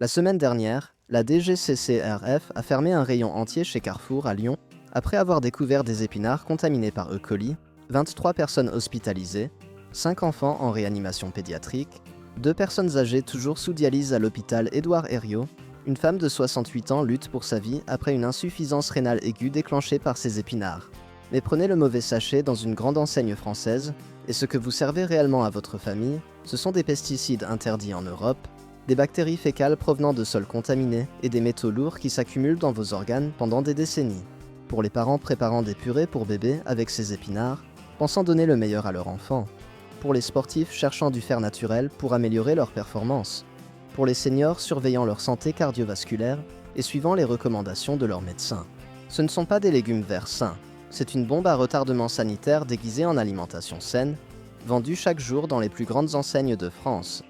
La semaine dernière, la DGCCRF a fermé un rayon entier chez Carrefour à Lyon après avoir découvert des épinards contaminés par E. coli, 23 personnes hospitalisées, 5 enfants en réanimation pédiatrique, 2 personnes âgées toujours sous dialyse à l'hôpital Édouard Herriot, une femme de 68 ans lutte pour sa vie après une insuffisance rénale aiguë déclenchée par ces épinards. Mais prenez le mauvais sachet dans une grande enseigne française, et ce que vous servez réellement à votre famille, ce sont des pesticides interdits en Europe, des bactéries fécales provenant de sols contaminés et des métaux lourds qui s'accumulent dans vos organes pendant des décennies. Pour les parents préparant des purées pour bébés avec ces épinards, pensant donner le meilleur à leur enfant. Pour les sportifs cherchant du fer naturel pour améliorer leur performance. Pour les seniors surveillant leur santé cardiovasculaire et suivant les recommandations de leur médecin. Ce ne sont pas des légumes verts sains, c'est une bombe à retardement sanitaire déguisée en alimentation saine, vendue chaque jour dans les plus grandes enseignes de France.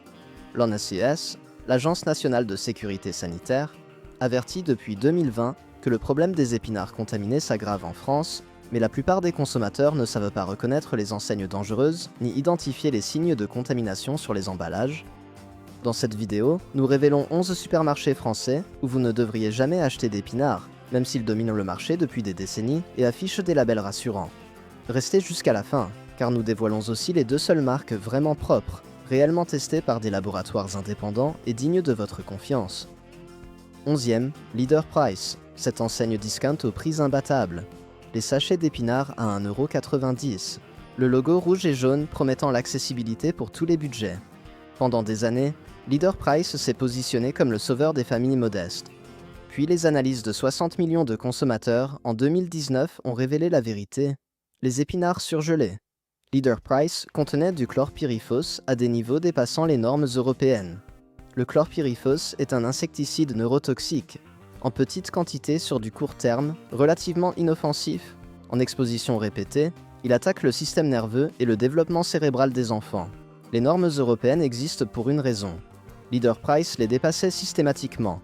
L'ONSS, l'Agence nationale de sécurité sanitaire, avertit depuis 2020 que le problème des épinards contaminés s'aggrave en France, mais la plupart des consommateurs ne savent pas reconnaître les enseignes dangereuses ni identifier les signes de contamination sur les emballages. Dans cette vidéo, nous révélons 11 supermarchés français où vous ne devriez jamais acheter d'épinards, même s'ils dominent le marché depuis des décennies et affichent des labels rassurants. Restez jusqu'à la fin, car nous dévoilons aussi les 2 seules marques vraiment propres, réellement testées par des laboratoires indépendants et dignes de votre confiance. 11e, Leader Price, cette enseigne discount aux prix imbattables. Les sachets d'épinards à 1,90 €. Le logo rouge et jaune promettant l'accessibilité pour tous les budgets. Pendant des années, Leader Price s'est positionné comme le sauveur des familles modestes. Puis les analyses de 60 millions de consommateurs en 2019 ont révélé la vérité. Les épinards surgelés. Leader Price contenait du chlorpyrifos à des niveaux dépassant les normes européennes. Le chlorpyrifos est un insecticide neurotoxique, en petite quantité sur du court terme, relativement inoffensif. En exposition répétée, il attaque le système nerveux et le développement cérébral des enfants. Les normes européennes existent pour une raison. Leader Price les dépassait systématiquement.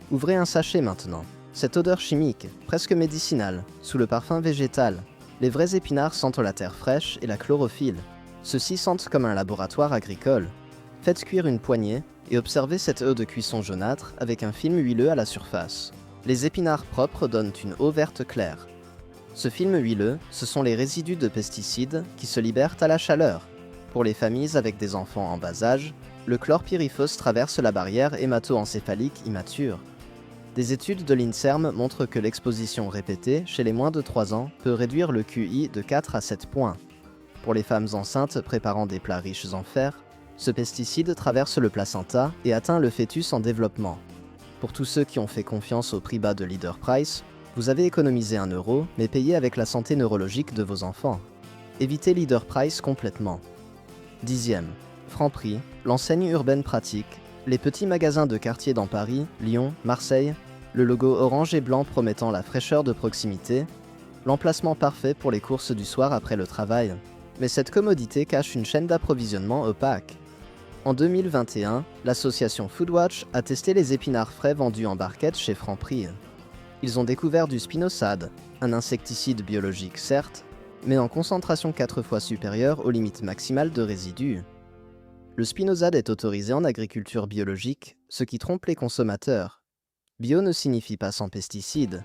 Ouvrez un sachet maintenant. Cette odeur chimique, presque médicinale, sous le parfum végétal. Les vrais épinards sentent la terre fraîche et la chlorophylle. Ceux-ci sentent comme un laboratoire agricole. Faites cuire une poignée et observez cette eau de cuisson jaunâtre avec un film huileux à la surface. Les épinards propres donnent une eau verte claire. Ce film huileux, ce sont les résidus de pesticides qui se libèrent à la chaleur. Pour les familles avec des enfants en bas âge, le chlorpyrifos traverse la barrière hémato-encéphalique immature. Des études de l'INSERM montrent que l'exposition répétée chez les moins de 3 ans peut réduire le QI de 4 à 7 points. Pour les femmes enceintes préparant des plats riches en fer, ce pesticide traverse le placenta et atteint le fœtus en développement. Pour tous ceux qui ont fait confiance au prix bas de Leader Price, vous avez économisé 1 €, mais payé avec la santé neurologique de vos enfants. Évitez Leader Price complètement. 10e, Franprix, l'enseigne urbaine pratique, les petits magasins de quartier dans Paris, Lyon, Marseille, le logo orange et blanc promettant la fraîcheur de proximité, l'emplacement parfait pour les courses du soir après le travail. Mais cette commodité cache une chaîne d'approvisionnement opaque. En 2021, l'association Foodwatch a testé les épinards frais vendus en barquette chez Franprix. Ils ont découvert du spinosad, un insecticide biologique certes, mais en concentration 4 fois supérieure aux limites maximales de résidus. Le spinosad est autorisé en agriculture biologique, ce qui trompe les consommateurs. Bio ne signifie pas sans pesticides.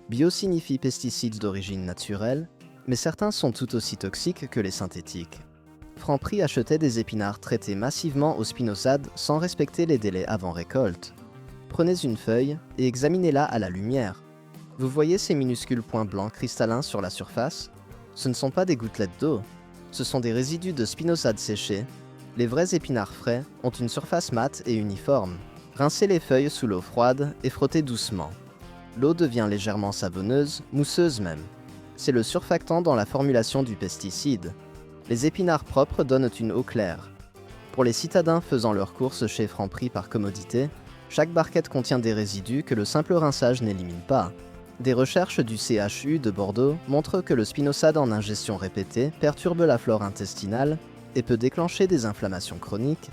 Bio signifie pesticides d'origine naturelle, mais certains sont tout aussi toxiques que les synthétiques. Franprix achetait des épinards traités massivement au spinosad sans respecter les délais avant récolte. Prenez une feuille et examinez-la à la lumière. Vous voyez ces minuscules points blancs cristallins sur la surface ? Ce ne sont pas des gouttelettes d'eau, ce sont des résidus de spinosad séchés. Les vrais épinards frais ont une surface mate et uniforme. Rincez les feuilles sous l'eau froide et frottez doucement. L'eau devient légèrement savonneuse, mousseuse même. C'est le surfactant dans la formulation du pesticide. Les épinards propres donnent une eau claire. Pour les citadins faisant leurs courses chez Franprix par commodité, chaque barquette contient des résidus que le simple rinçage n'élimine pas. Des recherches du CHU de Bordeaux montrent que le spinosad en ingestion répétée perturbe la flore intestinale et peut déclencher des inflammations chroniques.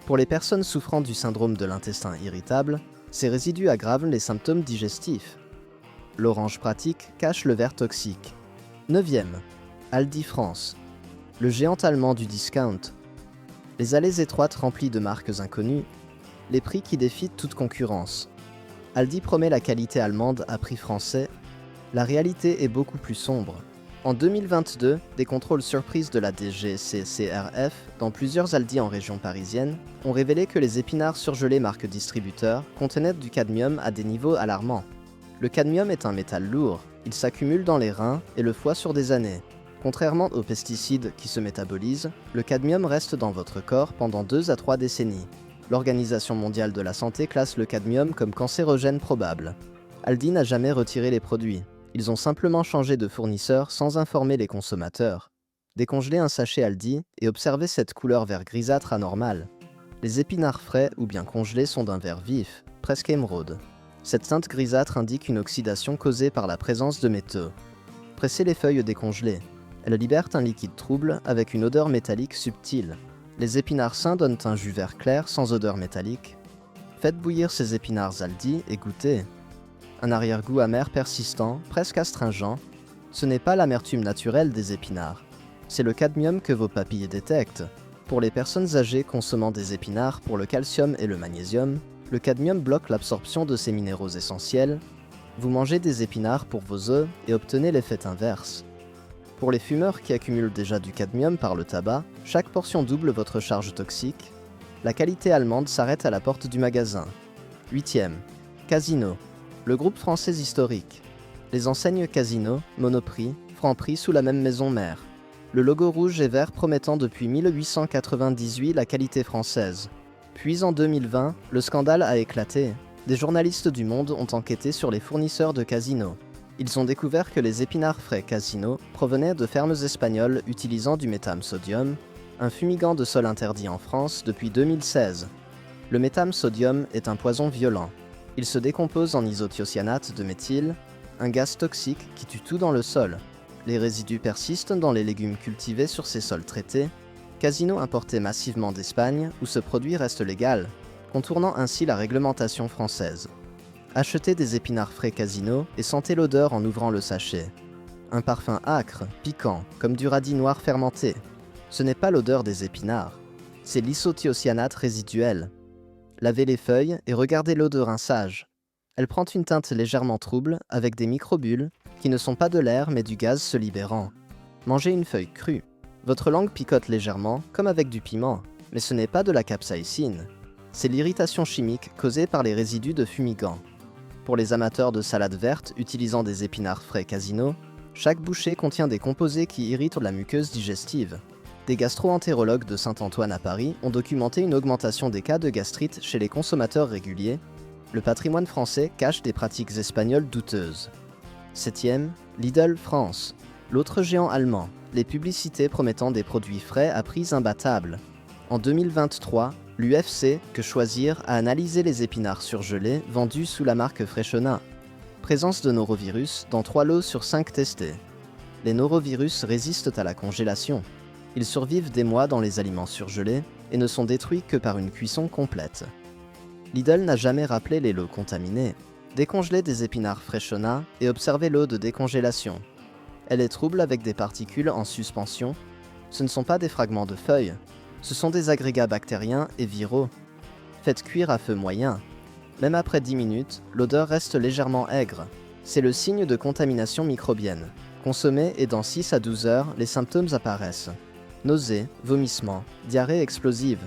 Pour les personnes souffrant du syndrome de l'intestin irritable, ces résidus aggravent les symptômes digestifs. L'orange pratique cache le verre toxique. 9e, Aldi France, le géant allemand du discount. Les allées étroites remplies de marques inconnues. Les prix qui défient toute concurrence. Aldi promet la qualité allemande à prix français. La réalité est beaucoup plus sombre. En 2022, des contrôles surprises de la DGCCRF dans plusieurs Aldi en région parisienne ont révélé que les épinards surgelés marque distributeur contenaient du cadmium à des niveaux alarmants. Le cadmium est un métal lourd, il s'accumule dans les reins et le foie sur des années. Contrairement aux pesticides qui se métabolisent, le cadmium reste dans votre corps pendant 2 à 3 décennies. L'Organisation mondiale de la santé classe le cadmium comme cancérogène probable. Aldi n'a jamais retiré les produits. Ils ont simplement changé de fournisseur sans informer les consommateurs. Décongelez un sachet Aldi et observez cette couleur vert grisâtre anormale. Les épinards frais ou bien congelés sont d'un vert vif, presque émeraude. Cette teinte grisâtre indique une oxydation causée par la présence de métaux. Pressez les feuilles décongelées. Elles libèrent un liquide trouble avec une odeur métallique subtile. Les épinards sains donnent un jus vert clair sans odeur métallique. Faites bouillir ces épinards Aldi et goûtez. Un arrière-goût amer persistant, presque astringent. Ce n'est pas l'amertume naturelle des épinards. C'est le cadmium que vos papilles détectent. Pour les personnes âgées consommant des épinards pour le calcium et le magnésium, le cadmium bloque l'absorption de ces minéraux essentiels. Vous mangez des épinards pour vos œufs et obtenez l'effet inverse. Pour les fumeurs qui accumulent déjà du cadmium par le tabac, chaque portion double votre charge toxique. La qualité allemande s'arrête à la porte du magasin. 8e. Casino. Le groupe français historique. Les enseignes Casino, Monoprix, Franprix sous la même maison mère. Le logo rouge et vert promettant depuis 1898 la qualité française. Puis en 2020, le scandale a éclaté. Des journalistes du Monde ont enquêté sur les fournisseurs de Casino. Ils ont découvert que les épinards frais Casino provenaient de fermes espagnoles utilisant du métam-sodium, un fumigant de sol interdit en France depuis 2016. Le métam-sodium est un poison violent. Il se décompose en isothiocyanate de méthyle, un gaz toxique qui tue tout dans le sol. Les résidus persistent dans les légumes cultivés sur ces sols traités. Casino importé massivement d'Espagne, où ce produit reste légal, contournant ainsi la réglementation française. Achetez des épinards frais Casino et sentez l'odeur en ouvrant le sachet. Un parfum âcre, piquant, comme du radis noir fermenté. Ce n'est pas l'odeur des épinards, c'est l'isothiocyanate résiduel. Lavez les feuilles et regardez l'eau de rinçage. Elle prend une teinte légèrement trouble avec des microbules qui ne sont pas de l'air mais du gaz se libérant. Mangez une feuille crue. Votre langue picote légèrement comme avec du piment, mais ce n'est pas de la capsaïcine. C'est l'irritation chimique causée par les résidus de fumigant. Pour les amateurs de salade verte utilisant des épinards frais Casino, chaque bouchée contient des composés qui irritent la muqueuse digestive. Des gastro-entérologues de Saint-Antoine à Paris ont documenté une augmentation des cas de gastrite chez les consommateurs réguliers. Le patrimoine français cache des pratiques espagnoles douteuses. 7e, Lidl France. L'autre géant allemand, les publicités promettant des produits frais à prix imbattables. En 2023, l'UFC Que Choisir a analysé les épinards surgelés vendus sous la marque Freshona. Présence de norovirus dans 3 lots sur 5 testés. Les norovirus résistent à la congélation. Ils survivent des mois dans les aliments surgelés et ne sont détruits que par une cuisson complète. Lidl n'a jamais rappelé les lots contaminés. Décongelez des épinards Freshona et observez l'eau de décongélation. Elle est trouble avec des particules en suspension. Ce ne sont pas des fragments de feuilles, ce sont des agrégats bactériens et viraux. Faites cuire à feu moyen. Même après 10 minutes, l'odeur reste légèrement aigre. C'est le signe de contamination microbienne. Consommez et dans 6 à 12 heures, les symptômes apparaissent. Nausées, vomissements, diarrhée explosive.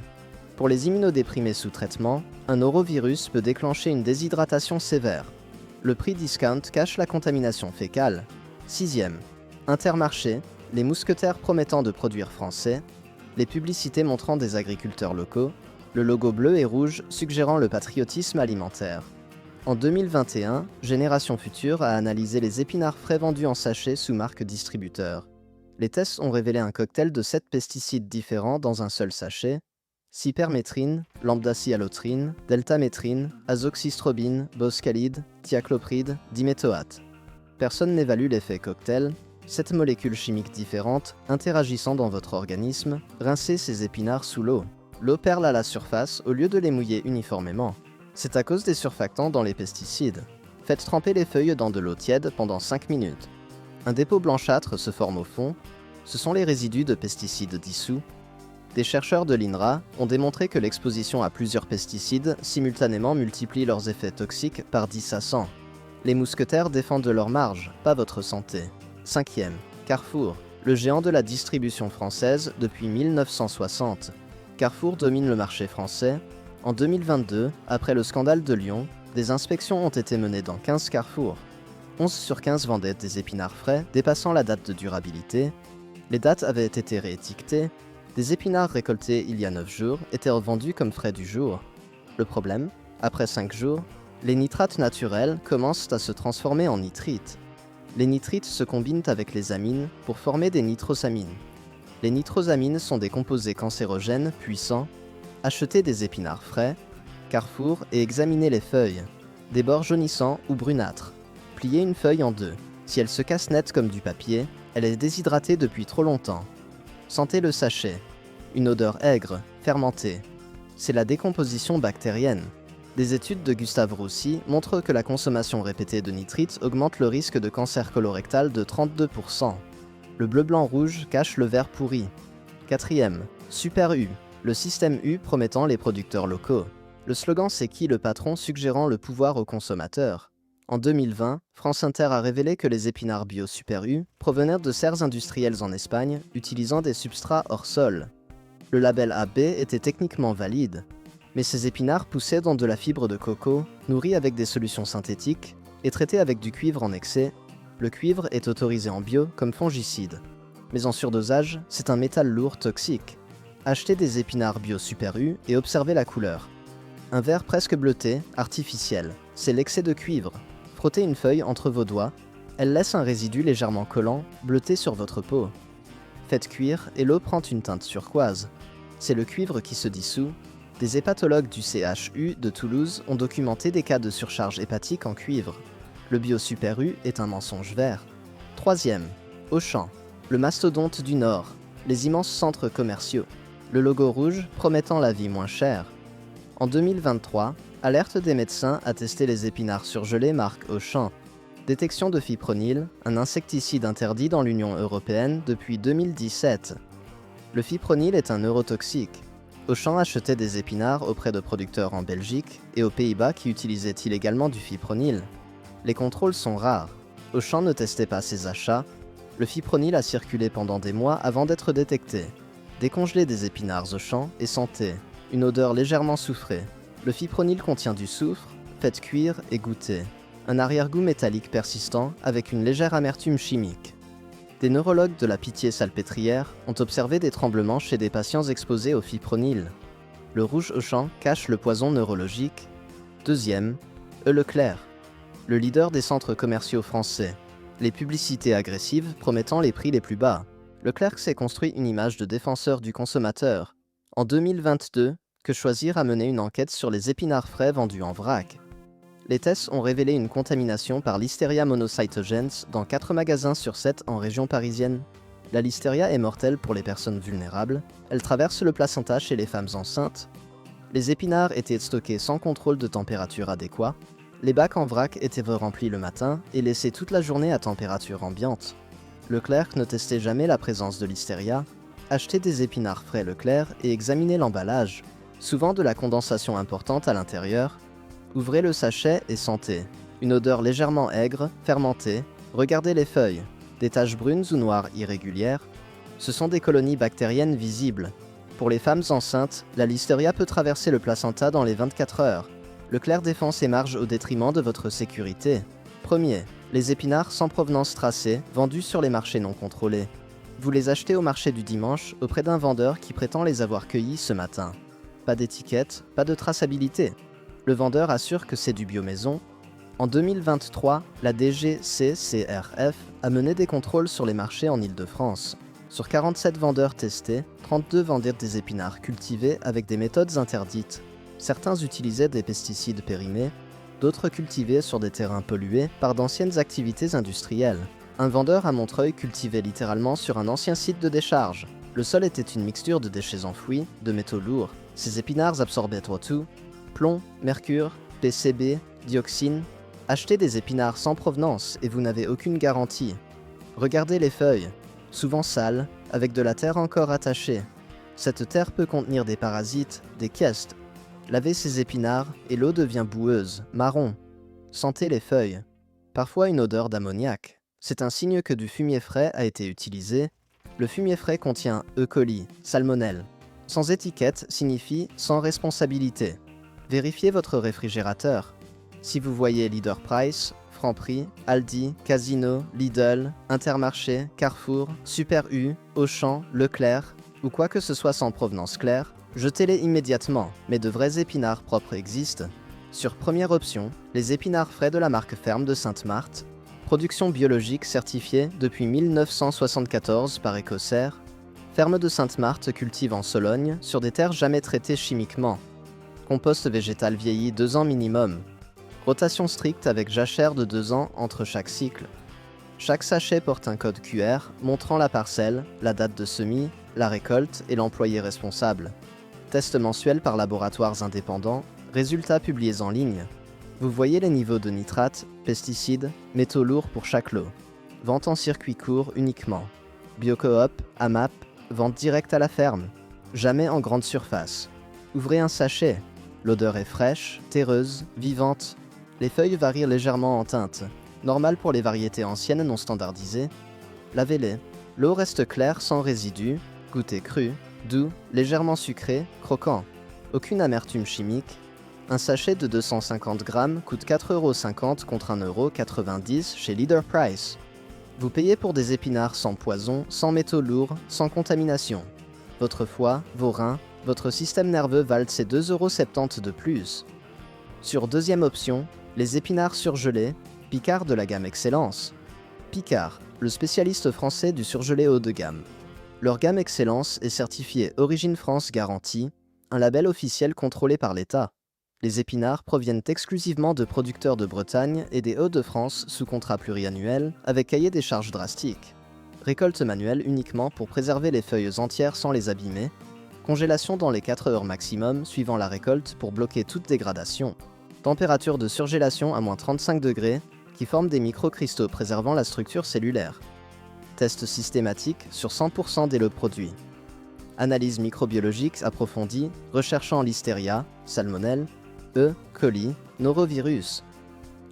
Pour les immunodéprimés sous traitement, un norovirus peut déclencher une déshydratation sévère. Le prix discount cache la contamination fécale. 6e. Intermarché, les mousquetaires promettant de produire français, les publicités montrant des agriculteurs locaux, le logo bleu et rouge suggérant le patriotisme alimentaire. En 2021, Génération Future a analysé les épinards frais vendus en sachet sous marque distributeur. Les tests ont révélé un cocktail de 7 pesticides différents dans un seul sachet: cyperméthrine, lambdacyhalotrine, deltaméthrine, azoxystrobine, boscalide, thiaclopride, diméthoate. Personne n'évalue l'effet cocktail. 7 molécules chimiques différentes interagissant dans votre organisme. Rincez ces épinards sous l'eau. L'eau perle à la surface au lieu de les mouiller uniformément. C'est à cause des surfactants dans les pesticides. Faites tremper les feuilles dans de l'eau tiède pendant 5 minutes. Un dépôt blanchâtre se forme au fond. Ce sont les résidus de pesticides dissous. Des chercheurs de l'INRA ont démontré que l'exposition à plusieurs pesticides simultanément multiplie leurs effets toxiques par 10 à 100. Les mousquetaires défendent leur marge, pas votre santé. 5e. Carrefour, le géant de la distribution française depuis 1960. Carrefour domine le marché français. En 2022, après le scandale de Lyon, des inspections ont été menées dans 15 carrefours. 11 sur 15 vendaient des épinards frais dépassant la date de durabilité. Les dates avaient été réétiquetées. Des épinards récoltés il y a 9 jours étaient revendus comme frais du jour. Le problème, après 5 jours, les nitrates naturels commencent à se transformer en nitrites. Les nitrites se combinent avec les amines pour former des nitrosamines. Les nitrosamines sont des composés cancérogènes puissants. Achetez des épinards frais, Carrefour, et examinez les feuilles. Des bords jaunissants ou brunâtres. Pliez une feuille en deux. Si elle se casse net comme du papier, elle est déshydratée depuis trop longtemps. Sentez le sachet. Une odeur aigre, fermentée. C'est la décomposition bactérienne. Des études de Gustave Roussy montrent que la consommation répétée de nitrites augmente le risque de cancer colorectal de 32%. Le bleu-blanc-rouge cache le vert pourri. 4e. Super U, le système U promettant les producteurs locaux. Le slogan c'est qui le patron suggérant le pouvoir aux consommateurs. En 2020, France Inter a révélé que les épinards bio Super U provenaient de serres industrielles en Espagne utilisant des substrats hors sol. Le label AB était techniquement valide, mais ces épinards poussaient dans de la fibre de coco, nourris avec des solutions synthétiques et traités avec du cuivre en excès. Le cuivre est autorisé en bio comme fongicide. Mais en surdosage, c'est un métal lourd toxique. Achetez des épinards bio Super U et observez la couleur. Un vert presque bleuté, artificiel, c'est l'excès de cuivre. Frottez une feuille entre vos doigts, elle laisse un résidu légèrement collant, bleuté sur votre peau. Faites cuire et l'eau prend une teinte turquoise. C'est le cuivre qui se dissout. Des hépatologues du CHU de Toulouse ont documenté des cas de surcharge hépatique en cuivre. Le bio Super U est un mensonge vert. 3e. Auchan, le mastodonte du Nord, les immenses centres commerciaux. Le logo rouge promettant la vie moins chère. En 2023, alerte des médecins à tester les épinards surgelés marque Auchan. Détection de fipronil, un insecticide interdit dans l'Union européenne depuis 2017. Le fipronil est un neurotoxique. Auchan achetait des épinards auprès de producteurs en Belgique et aux Pays-Bas qui utilisaient illégalement du fipronil. Les contrôles sont rares. Auchan ne testait pas ses achats. Le fipronil a circulé pendant des mois avant d'être détecté. Décongelez des épinards Auchan et sentez. Une odeur légèrement soufrée. Le fipronil contient du soufre, faites cuire et goûtez. Un arrière-goût métallique persistant avec une légère amertume chimique. Des neurologues de la Pitié-Salpêtrière ont observé des tremblements chez des patients exposés au fipronil. Le rouge Auchan cache le poison neurologique. 2e, Leclerc, le leader des centres commerciaux français. Les publicités agressives promettant les prix les plus bas. Leclerc s'est construit une image de défenseur du consommateur. En 2022, Que Choisir a mené une enquête sur les épinards frais vendus en vrac. Les tests ont révélé une contamination par Listeria monocytogenes dans 4 magasins sur 7 en région parisienne. La listeria est mortelle pour les personnes vulnérables, elle traverse le placenta chez les femmes enceintes. Les épinards étaient stockés sans contrôle de température adéquat. Les bacs en vrac étaient remplis le matin et laissés toute la journée à température ambiante. Leclerc ne testait jamais la présence de listeria. Achetez des épinards frais Leclerc et examinez l'emballage. Souvent de la condensation importante à l'intérieur. Ouvrez le sachet et sentez. Une odeur légèrement aigre, fermentée. Regardez les feuilles. Des taches brunes ou noires irrégulières. Ce sont des colonies bactériennes visibles. Pour les femmes enceintes, la listeria peut traverser le placenta dans les 24 heures. Leclerc défend ses marges au détriment de votre sécurité. 1er, les épinards sans provenance tracée, vendus sur les marchés non contrôlés. Vous les achetez au marché du dimanche auprès d'un vendeur qui prétend les avoir cueillis ce matin. Pas d'étiquette, pas de traçabilité. Le vendeur assure que c'est du bio-maison. En 2023, la DGCCRF a mené des contrôles sur les marchés en Île-de-France. Sur 47 vendeurs testés, 32 vendaient des épinards cultivés avec des méthodes interdites. Certains utilisaient des pesticides périmés, d'autres cultivés sur des terrains pollués par d'anciennes activités industrielles. Un vendeur à Montreuil cultivait littéralement sur un ancien site de décharge. Le sol était une mixture de déchets enfouis, de métaux lourds. Ces épinards absorbaient tout, plomb, mercure, PCB, dioxine. Achetez des épinards sans provenance et vous n'avez aucune garantie. Regardez les feuilles, souvent sales, avec de la terre encore attachée. Cette terre peut contenir des parasites, des kyastes. Lavez ces épinards et l'eau devient boueuse, marron. Sentez les feuilles. Parfois une odeur d'ammoniac. C'est un signe que du fumier frais a été utilisé. Le fumier frais contient E. coli, salmonelle. Sans étiquette signifie sans responsabilité. Vérifiez votre réfrigérateur. Si vous voyez Leader Price, Franprix, Aldi, Casino, Lidl, Intermarché, Carrefour, Super U, Auchan, Leclerc, ou quoi que ce soit sans provenance claire, jetez-les immédiatement, mais de vrais épinards propres existent. Sur première option, les épinards frais de la marque Ferme de Sainte-Marthe, production biologique certifiée depuis 1974 par Écossaire. Ferme de Sainte-Marthe cultive en Sologne sur des terres jamais traitées chimiquement. Compost végétal vieilli 2 ans minimum. Rotation stricte avec jachère de 2 ans entre chaque cycle. Chaque sachet porte un code QR montrant la parcelle, la date de semis, la récolte et l'employé responsable. Test mensuel par laboratoires indépendants, résultats publiés en ligne. Vous voyez les niveaux de nitrates, pesticides, métaux lourds pour chaque lot. Vente en circuit court uniquement. Biocoop, AMAP, vente directe à la ferme. Jamais en grande surface. Ouvrez un sachet. L'odeur est fraîche, terreuse, vivante. Les feuilles varient légèrement en teinte. Normal pour les variétés anciennes non standardisées. Lavez-les. L'eau reste claire sans résidus, goûter cru, doux, légèrement sucré, croquant. Aucune amertume chimique. Un sachet de 250 grammes coûte 4,50 € contre 1,90 € chez Leader Price. Vous payez pour des épinards sans poison, sans métaux lourds, sans contamination. Votre foie, vos reins, votre système nerveux valent ces 2,70 € de plus. Sur deuxième option, les épinards surgelés, Picard de la gamme Excellence. Picard, le spécialiste français du surgelé haut de gamme. Leur gamme Excellence est certifiée Origine France Garantie, un label officiel contrôlé par l'État. Les épinards proviennent exclusivement de producteurs de Bretagne et des Hauts-de-France sous contrat pluriannuel, avec cahier des charges drastiques. Récolte manuelle uniquement pour préserver les feuilles entières sans les abîmer. Congélation dans les 4 heures maximum suivant la récolte pour bloquer toute dégradation. Température de surgélation à -35 degrés, qui forment des microcristaux préservant la structure cellulaire. Test systématique sur 100% des lots produits. Analyse microbiologique approfondie, recherchant Listeria, Salmonelle, E. coli, norovirus.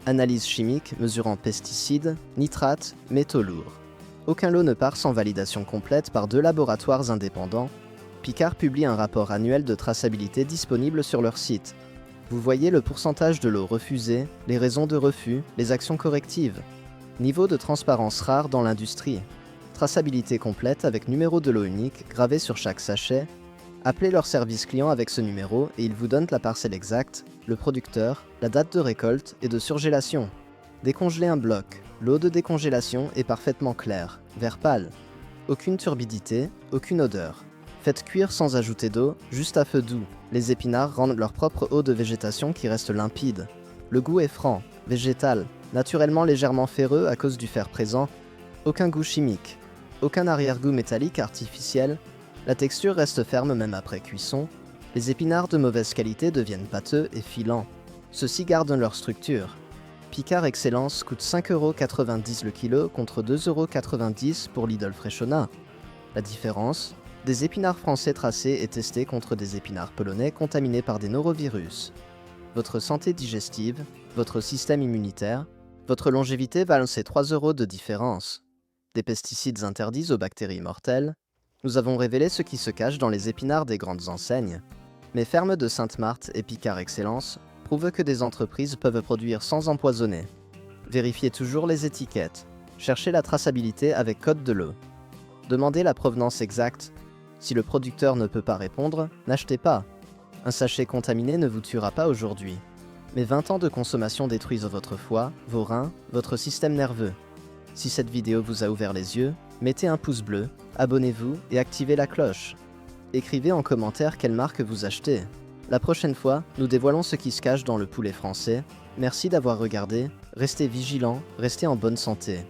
Analyse chimique mesurant pesticides, nitrates, métaux lourds. Aucun lot ne part sans validation complète par 2 laboratoires indépendants. Picard publie un rapport annuel de traçabilité disponible sur leur site. Vous voyez le pourcentage de lots refusés, les raisons de refus, les actions correctives. Niveau de transparence rare dans l'industrie. Traçabilité complète avec numéro de lot unique gravé sur chaque sachet. Appelez leur service client avec ce numéro et ils vous donnent la parcelle exacte, le producteur, la date de récolte et de surgélation. Décongelez un bloc. L'eau de décongélation est parfaitement claire, vert pâle. Aucune turbidité, aucune odeur. Faites cuire sans ajouter d'eau, juste à feu doux. Les épinards rendent leur propre eau de végétation qui reste limpide. Le goût est franc, végétal, naturellement légèrement ferreux à cause du fer présent. Aucun goût chimique. Aucun arrière-goût métallique artificiel. La texture reste ferme même après cuisson. Les épinards de mauvaise qualité deviennent pâteux et filants. Ceux-ci gardent leur structure. Picard Excellence coûte 5,90 € le kilo contre 2,90 € pour Lidl Freshona. La différence, des épinards français tracés et testés contre des épinards polonais contaminés par des norovirus. Votre santé digestive, votre système immunitaire, votre longévité valent ces 3 € de différence. Des pesticides interdits aux bactéries mortelles. Nous avons révélé ce qui se cache dans les épinards des grandes enseignes. Mais Ferme de Sainte-Marthe et Picard Excellence prouvent que des entreprises peuvent produire sans empoisonner. Vérifiez toujours les étiquettes. Cherchez la traçabilité avec code de lot. Demandez la provenance exacte. Si le producteur ne peut pas répondre, n'achetez pas. Un sachet contaminé ne vous tuera pas aujourd'hui. Mais 20 ans de consommation détruisent votre foie, vos reins, votre système nerveux. Si cette vidéo vous a ouvert les yeux, mettez un pouce bleu, abonnez-vous et activez la cloche. Écrivez en commentaire quelle marque vous achetez. La prochaine fois, nous dévoilons ce qui se cache dans le poulet français. Merci d'avoir regardé, restez vigilants, restez en bonne santé.